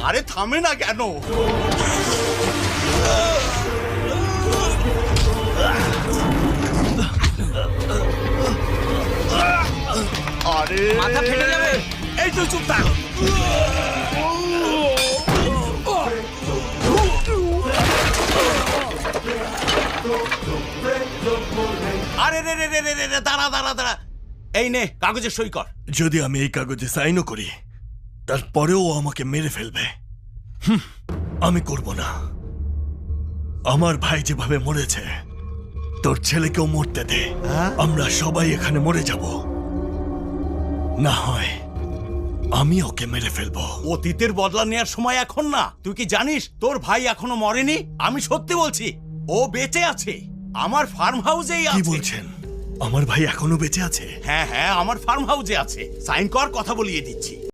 আরে থামে না কেন? আরে মাথা ফেটে যাবে। এই তুই চুপ থাক। আরে রে রে রে রে রে, দাঁড়া দাঁড়া দাঁড়া, এই নে কাগজে সই কর। যদি আমি এই কাগজে সাইনও করি তারপরেও ও আমাকে মেরে ফেলবে। আমি করব না। আমার ভাই যেভাবে মরেছে তোর ছেলেকেও মরতে দে। আমরা সবাই এখানে মরে যাব, না হয় আমি ওকে মেরে ফেলবো। অতীতের বদলা নেওয়ার সময় এখন না। তুই কি জানিস তোর ভাই এখনো মরেনি? আমি সত্যি বলছি, ও বেঁচে আছে, আমার ফার্ম হাউসেই কি আছে। বলছেন? আমার ভাই এখনো বেঁচে আছে? হ্যাঁ হ্যাঁ, আমার ফার্ম হাউসে আছে। সাইন কর, কথা বলিয়ে দিচ্ছি।